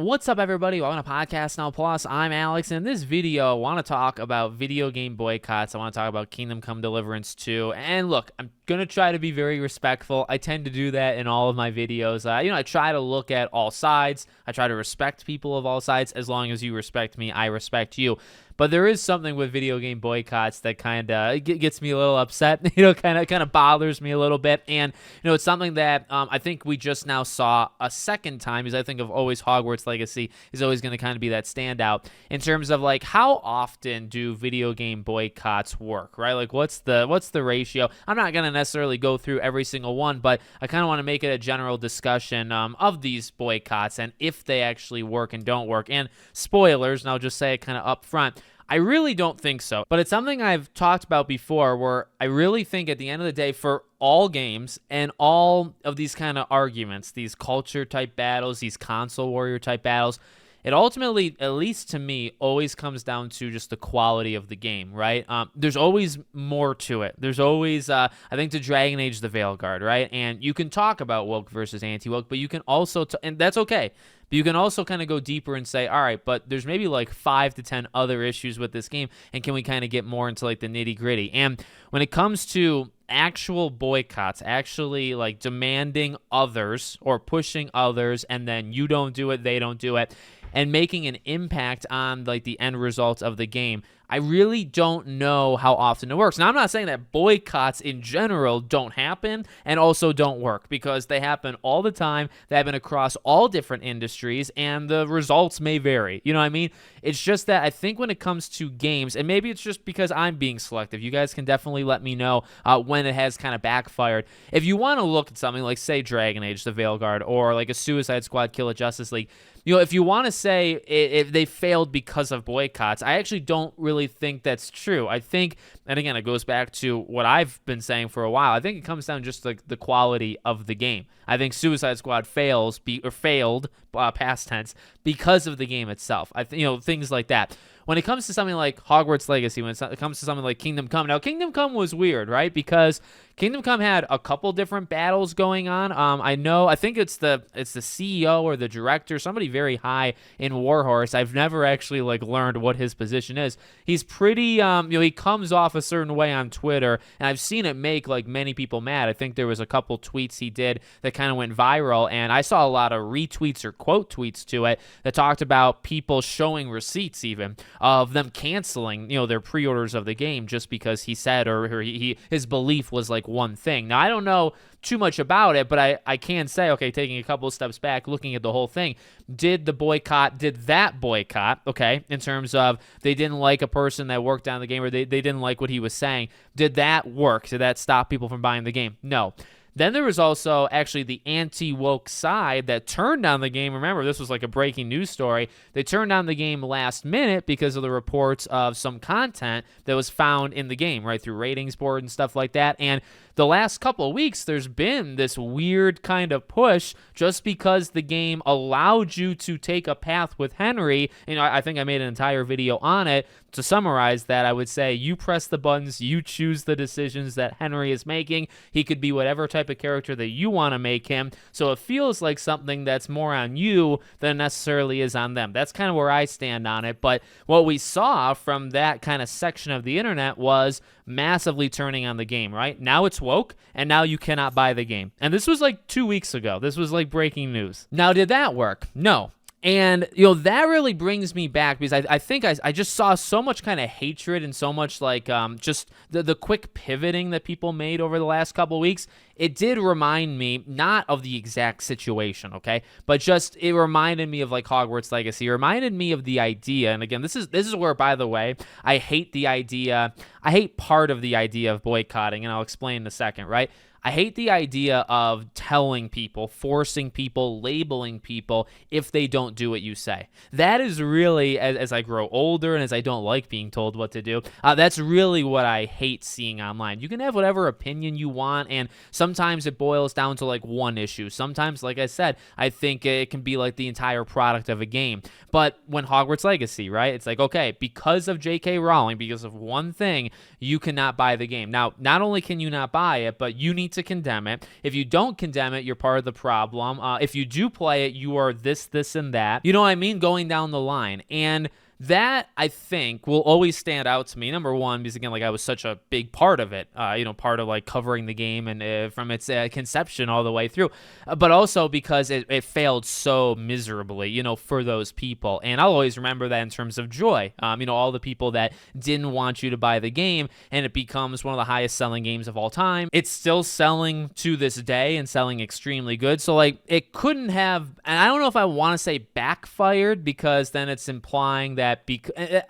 What's up, everybody? Welcome to Podcast Now Plus. I'm Alex, and in this video, I want to talk about video game boycotts. I want to talk about Kingdom Come Deliverance 2. And look, I'm going to try to be very respectful. I tend to do that in all of my videos. I try to look at all sides. I try to respect people of all sides. As long as you respect me, I respect you. But there is something with video game boycotts that kind of gets me a little upset, kind of bothers me a little bit. And, it's something that I think we just now saw a second time, because I think of always Hogwarts Legacy is always going to kind of be that standout in terms of like how often do video game boycotts work, right? Like what's the ratio? I'm not going to necessarily go through every single one, but I kind of want to make it a general discussion of these boycotts and if they actually work and don't work. And spoilers, and I'll just say it kind of up front, I really don't think so, but it's something I've talked about before where I really think at the end of the day for all games and all of these kind of arguments, these culture type battles, these console warrior type battles, it ultimately, at least to me, always comes down to just the quality of the game, right? There's always more to it. There's always, I think, to Dragon Age the Veilguard, right? And you can talk about woke versus anti-woke, but you can also, and that's okay, but you can also kind of go deeper and say, all right, but there's maybe like 5 to 10 other issues with this game, and can we kind of get more into like the nitty gritty? And when it comes to actual boycotts, actually like demanding others or pushing others, and then you don't do it, they don't do it, and making an impact on like the end results of the game, I really don't know how often it works. Now, I'm not saying that boycotts in general don't happen and also don't work, because they happen all the time. They happen across all different industries, and the results may vary. You know what I mean? It's just that I think when it comes to games, and maybe it's just because I'm being selective, you guys can definitely let me know when it has kind of backfired. If you want to look at something like, say, Dragon Age the Veilguard, or like a Suicide Squad Kill a Justice League, if you want to say if they failed because of boycotts, I actually don't really think that's true. I think, and again, it goes back to what I've been saying for a while, I think it comes down to just like the quality of the game. I think Suicide Squad failed, past tense, because of the game itself. Things like that. When it comes to something like Hogwarts Legacy, when it comes to something like Kingdom Come, now Kingdom Come was weird, right? Because Kingdom Come had a couple different battles going on. I think it's the CEO or the director, somebody very high in Warhorse. I've never actually like learned what his position is. He's pretty, he comes off a certain way on Twitter, and I've seen it make like many people mad. I think there was a couple tweets he did that kind of went viral, and I saw a lot of retweets or quote tweets to it that talked about people showing receipts even of them canceling, their pre-orders of the game just because he said or his belief was like one thing. Now, I don't know too much about it, but I can say, okay, taking a couple of steps back, looking at the whole thing, did that boycott, okay, in terms of they didn't like a person that worked on the game, or they didn't like what he was saying, did that work? Did that stop people from buying the game? No. Then there was also actually the anti-woke side that turned down the game. Remember, this was like a breaking news story. They turned down the game last minute because of the reports of some content that was found in the game, right, through ratings board and stuff like that. And the last couple of weeks, there's been this weird kind of push just because the game allowed you to take a path with Henry. I think I made an entire video on it. To summarize that, I would say you press the buttons, you choose the decisions that Henry is making. He could be whatever type of character that you want to make him. So it feels like something that's more on you than necessarily is on them. That's kind of where I stand on it. But what we saw from that kind of section of the internet was massively turning on the game, right? Now it's woke, and now you cannot buy the game. And this was like 2 weeks ago. This was like breaking news. Now, did that work? No. And, that really brings me back, because I think I just saw so much kind of hatred and so much like just the quick pivoting that people made over the last couple of weeks. It did remind me, not of the exact situation, okay, but just it reminded me of like Hogwarts Legacy. It reminded me of the idea, and again, this is where, by the way, I hate part of the idea of boycotting, and I'll explain in a second, right? I hate the idea of telling people, forcing people, labeling people if they don't do what you say. That is really, as I grow older and as I don't like being told what to do, that's really what I hate seeing online. You can have whatever opinion you want, and sometimes it boils down to like one issue. Sometimes, like I said, I think it can be like the entire product of a game. But when Hogwarts Legacy, right, it's like, okay, because of J.K. Rowling, because of one thing, you cannot buy the game. Now, not only can you not buy it, but you need to condemn it. If you don't condemn it, you're part of the problem. If you do play it, you are this, this, and that. You know what I mean? Going down the line. And that, I think, will always stand out to me. Number one, because again, like I was such a big part of it, part of like covering the game and from its conception all the way through, but also because it failed so miserably, for those people. And I'll always remember that in terms of joy. All the people that didn't want you to buy the game, and it becomes one of the highest selling games of all time. It's still selling to this day and selling extremely good. So like it couldn't have, and I don't know if I want to say backfired, because then it's implying that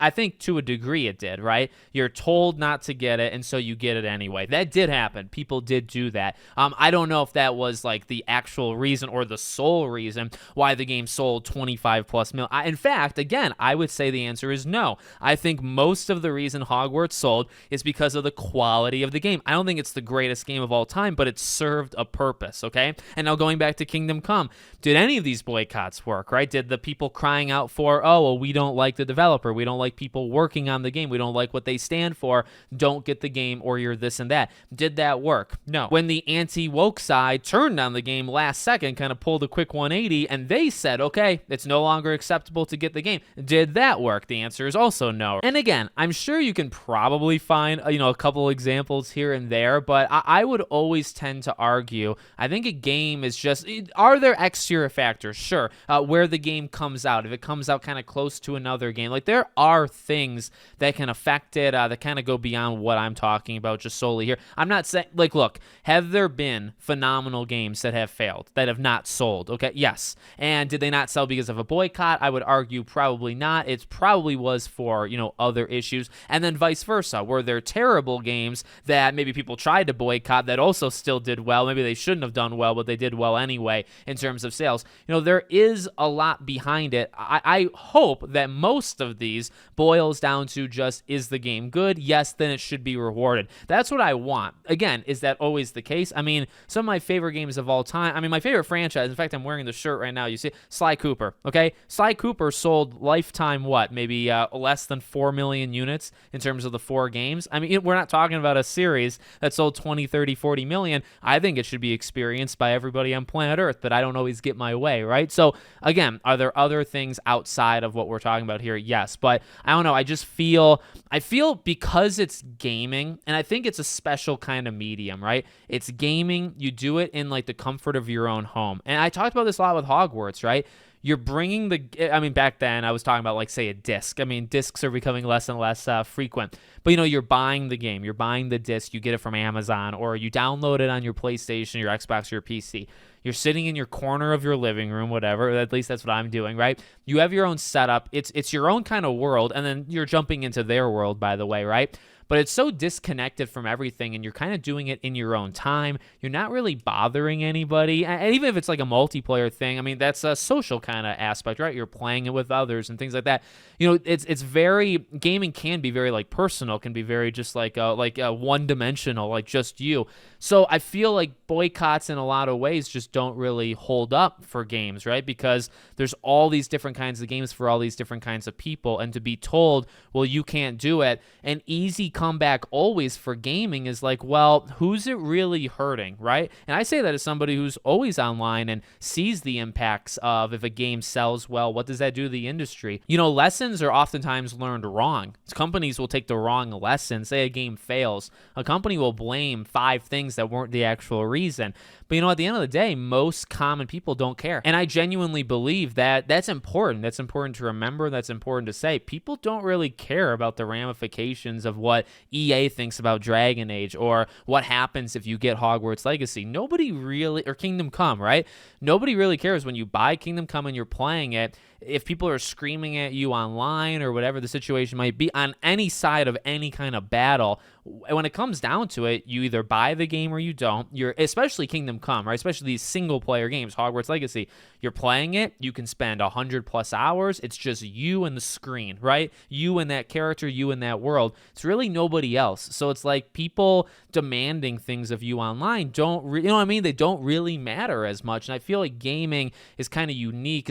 I think to a degree it did, right? You're told not to get it, and so you get it anyway. That did happen. People did do that. I don't know if that was like the actual reason or the sole reason why the game sold 25 plus mil. In fact, again, I would say the answer is no. I think most of the reason Hogwarts sold is because of the quality of the game. I don't think it's the greatest game of all time, but it served a purpose, okay? And now going back to Kingdom Come, did any of these boycotts work, right? Did the people crying out for, oh, well, we don't like the developer, we don't like people working on the game, we don't like what they stand for, don't get the game, or you're this and that? Did that work? No. When the anti-woke side turned on the game last second, kind of pulled a quick 180, and they said, okay, it's no longer acceptable to get the game, did that work? The answer is also no. And again, I'm sure you can probably find a couple examples here and there, but I would always tend to argue, I think a game is just, are there exterior factors? Sure. Where the game comes out, if it comes out kind of close to another game, like there are things that can affect it, that kind of go beyond what I'm talking about just solely here. I'm not saying, like, look, have there been phenomenal games that have failed, that have not sold? Okay, yes. And did they not sell because of a boycott? I would argue probably not. It probably was for, other issues. And then vice versa. Were there terrible games that maybe people tried to boycott that also still did well? Maybe they shouldn't have done well, but they did well anyway in terms of sales. There is a lot behind it. I hope that most of these boils down to just, is the game good? Yes, then it should be rewarded. That's what I want. Again, is that always the case? I mean, some of my favorite games of all time, my favorite franchise, in fact, I'm wearing the shirt right now, you see, Sly Cooper, okay? Sly Cooper sold lifetime, maybe less than 4 million units in terms of the 4 games. We're not talking about a series that sold 20, 30, 40 million. I think it should be experienced by everybody on planet Earth, but I don't always get my way, right? So again, are there other things outside of what we're talking about here? Yes, but I don't know. I feel because it's gaming, and I think it's a special kind of medium, right? It's gaming. You do it in like the comfort of your own home. And I talked about this a lot with Hogwarts, right? You're bringing back then I was talking about, like, say, a disc. Discs are becoming less and less frequent. But, you're buying the game. You're buying the disc. You get it from Amazon, or you download it on your PlayStation, your Xbox, or your PC. You're sitting in your corner of your living room, whatever. At least that's what I'm doing, right? You have your own setup. It's your own kind of world, and then you're jumping into their world, by the way, right? But it's so disconnected from everything, and you're kind of doing it in your own time. You're not really bothering anybody. And even if it's like a multiplayer thing, that's a social kind of aspect, right? You're playing it with others and things like that. It's very, gaming can be very like personal, can be very just like one-dimensional, like just you. So I feel like boycotts in a lot of ways just don't really hold up for games, right? Because there's all these different kinds of games for all these different kinds of people, and to be told, well, you can't do it, an easy comeback always for gaming is like, well, who's it really hurting, right? And I say that as somebody who's always online and sees the impacts of, if a game sells well, what does that do to the industry? Lessons are oftentimes learned wrong. Companies will take the wrong lesson. Say a game fails, a company will blame 5 things that weren't the actual reason. But at the end of the day, most common people don't care. And I genuinely believe that that's important. That's important to remember. That's important to say. People don't really care about the ramifications of what EA thinks about Dragon Age, or what happens if you get Hogwarts Legacy. Nobody really, or Kingdom Come, right? Nobody really cares when you buy Kingdom Come and you're playing it. If people are screaming at you online, or whatever the situation might be, on any side of any kind of battle, when it comes down to it, you either buy the game or you don't. Especially Kingdom Come, right? Especially these single-player games, Hogwarts Legacy. You're playing it, you can spend 100+ hours. It's just you and the screen, right? You and that character, you and that world. It's really nobody else. So it's like people demanding things of you online they don't really matter as much. And I feel like gaming is kind of unique.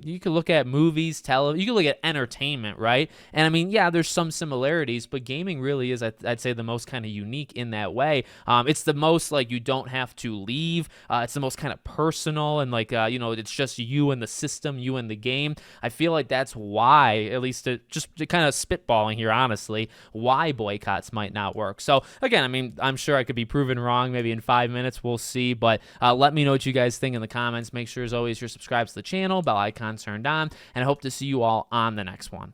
You could look at movies, television, you could look at entertainment, right? And yeah, there's some similarities, but gaming really is, I'd say, say the most kind of unique in that way. It's the most like you don't have to leave. It's the most kind of personal, and like it's just you and the system, you and the game. I feel like that's why, at least just kind of spitballing here, honestly, why boycotts might not work. So again, I mean, I'm sure I could be proven wrong maybe in 5 minutes. We'll see. But let me know what you guys think in the comments. Make sure, as always, you're subscribed to the channel, bell icon turned on, and I hope to see you all on the next one.